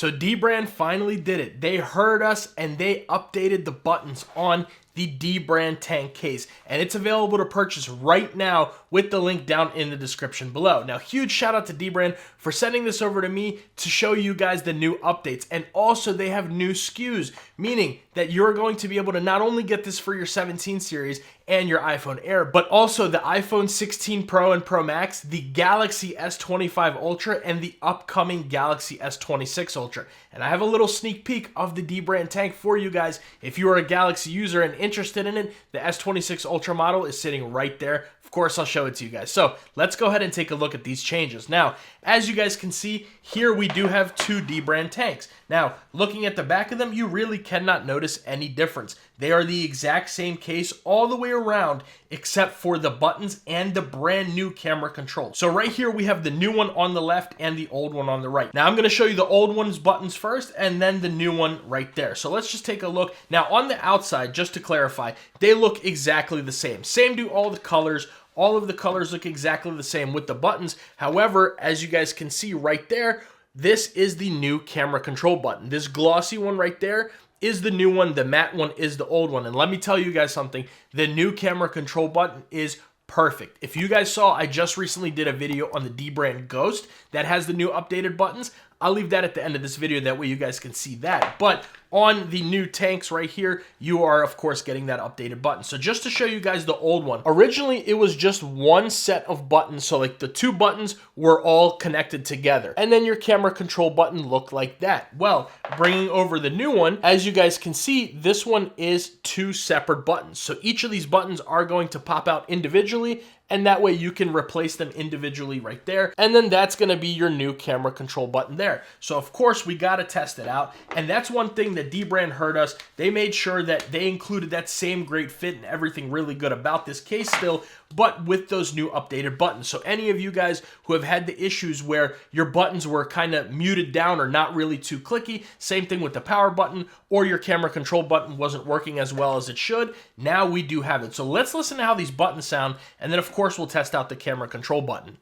So Dbrand finally did it. They heard us and they updated the buttons on the Dbrand tank case, and it's available to purchase right now with the link down in the description below. Now, huge shout out to Dbrand for sending this over to me to show you guys the new updates, and also they have new SKUs, meaning that you're going to be able to not only get this for your 17 series and your iPhone Air, but also the iPhone 16 Pro and Pro Max, the Galaxy S25 Ultra, and the upcoming Galaxy S26 Ultra. And I have a little sneak peek of the Dbrand tank for you guys. If you are a Galaxy user and interested in it, the S26 Ultra model is sitting right there. Of course, I'll show it to you guys. So let's go ahead and take a look at these changes. Now, as you guys can see, here we do have two Dbrand tanks. Now, looking at the back of them, you really cannot notice any difference. They are the exact same case all the way around, except for the buttons and the brand new camera control. So right here, we have the new one on the left and the old one on the right. Now, I'm gonna show you the old one's buttons first and then the new one right there. So let's just take a look. Now, on the outside, just to clarify, they look exactly the same. Same do all the colors. All of the colors look exactly the same with the buttons. However, as you guys can see right there, this is the new camera control button. This glossy one right there is the new one. The matte one is the old one. And let me tell you guys something. The new camera control button is perfect. If you guys saw, I just recently did a video on the Dbrand Ghost that has the new updated buttons. I'll leave that at the end of this video. That way you guys can see that. But on the new tanks right here, you are, of course, getting that updated button. So just to show you guys the old one, originally it was just one set of buttons. So like the two buttons were all connected together. And then your camera control button looked like that. Well, bringing over the new one, as you guys can see, this one is two separate buttons. So each of these buttons are going to pop out individually, and that way you can replace them individually right there. And then that's gonna be your new camera control button there. So of course we gotta test it out. And that's one thing that Dbrand heard us. They made sure that they included that same great fit and everything really good about this case still, but with those new updated buttons. So any of you guys who have had the issues where your buttons were kind of muted down or not really too clicky, same thing with the power button, or your camera control button wasn't working as well as it should, now we do have it. So let's listen to how these buttons sound, and then of course we'll test out the camera control button.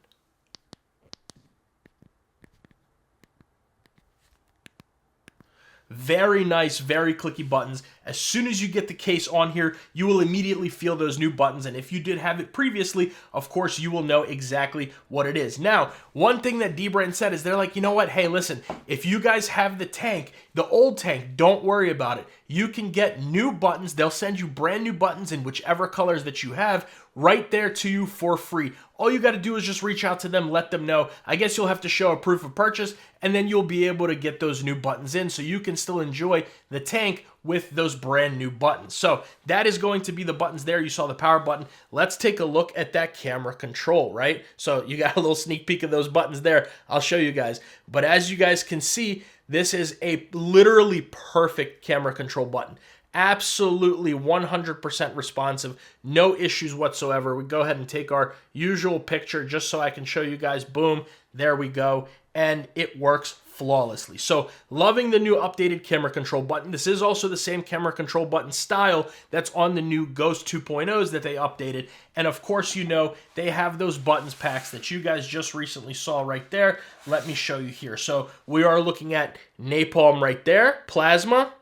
Very nice, very clicky buttons. As soon as you get the case on here, you will immediately feel those new buttons. And if you did have it previously, of course, you will know exactly what it is. Now, one thing that Dbrand said is they're like, you know what? Hey, listen, if you guys have the tank, the old tank, don't worry about it. You can get new buttons. They'll send you brand new buttons in whichever colors that you have right there to you for free. All you got to do is just reach out to them, let them know. I guess you'll have to show a proof of purchase, and then you'll be able to get those new buttons in so you can still enjoy the tank with those brand new buttons. So that is going to be the buttons there. You saw the power button. Let's take a look at that camera control, right? So you got a little sneak peek of those buttons there. I'll show you guys. But as you guys can see, this is a literally perfect camera control button. Absolutely 100% responsive, no issues whatsoever. We go ahead and take our usual picture just so I can show you guys. Boom, there we go. And it works flawlessly. So loving the new updated camera control button. This is also the same camera control button style that's on the new Ghost 2.0s that they updated. And of course, you know, they have those buttons packs that you guys just recently saw right there. Let me show you here. So we are looking at Napalm right there, Plasma,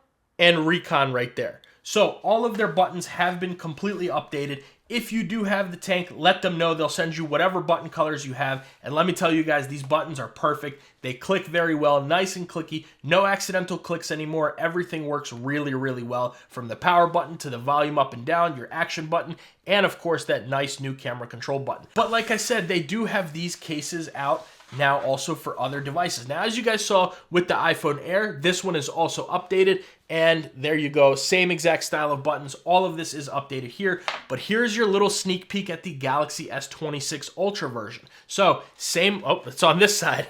and Recon right there. So all of their buttons have been completely updated. If you do have the tank, let them know. They'll send you whatever button colors you have. And let me tell you guys, these buttons are perfect. They click very well, nice and clicky. No accidental clicks anymore. Everything works really, really well. From the power button to the volume up and down, your action button, and of course that nice new camera control button. But like I said, they do have these cases out now also for other devices. Now, as you guys saw with the iPhone Air, this one is also updated, and there you go, same exact style of buttons. All of this is updated here, but here's your little sneak peek at the Galaxy S26 Ultra version. So same, oh, it's on this side,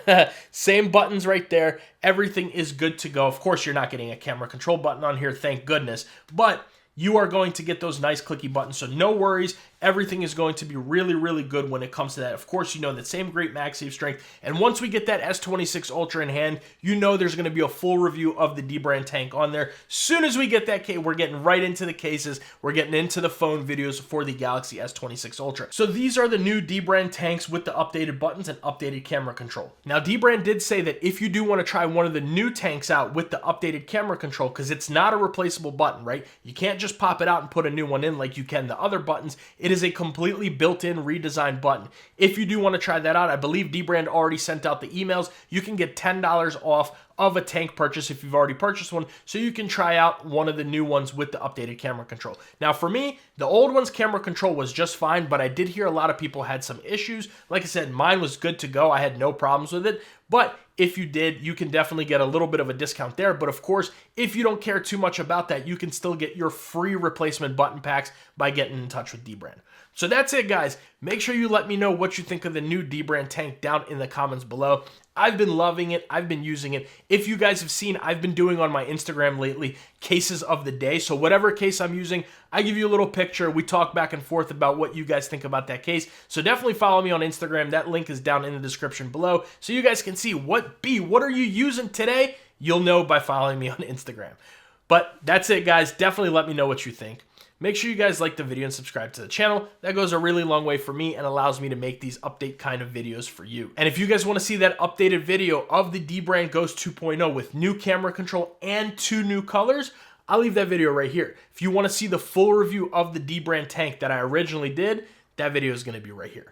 same buttons right there. Everything is good to go. Of course, you're not getting a camera control button on here, thank goodness, but you are going to get those nice clicky buttons, so no worries. everything is going to be really, really good when it comes to that. Of course, you know, that same great MagSafe strength. And once we get that S26 Ultra in hand, you know there's going to be a full review of the Dbrand tank on there. Soon as we get that case, we're getting right into the cases. We're getting into the phone videos for the Galaxy S26 Ultra. So these are the new Dbrand tanks with the updated buttons and updated camera control. Now, Dbrand did say that if you do want to try one of the new tanks out with the updated camera control, because it's not a replaceable button, right? You can't just pop it out and put a new one in like you can the other buttons. It is a completely built-in redesigned button. If you do want to try that out, I believe Dbrand already sent out the emails. You can get $10 off of a tank purchase if you've already purchased one, so you can try out one of the new ones with the updated camera control. Now for me, the old one's camera control was just fine, but I did hear a lot of people had some issues. Like I said, mine was good to go. I had no problems with it, but if you did, you can definitely get a little bit of a discount there. But of course, if you don't care too much about that, you can still get your free replacement button packs by getting in touch with Dbrand. So that's it, guys. Make sure you let me know what you think of the new Dbrand tank down in the comments below. I've been loving it. I've been using it. If you guys have seen, I've been doing on my Instagram lately cases of the day. So whatever case I'm using, I give you a little picture. We talk back and forth about what you guys think about that case. So definitely follow me on Instagram. That link is down in the description below so you guys can see what are you using today? You'll know by following me on Instagram. But that's it, guys. Definitely let me know what you think. Make sure you guys like the video and subscribe to the channel. That goes a really long way for me and allows me to make these update kind of videos for you. And if you guys want to see that updated video of the Dbrand Ghost 2.0 with new camera control and 2 new colors, I'll leave that video right here. If you want to see the full review of the Dbrand tank that I originally did, that video is going to be right here.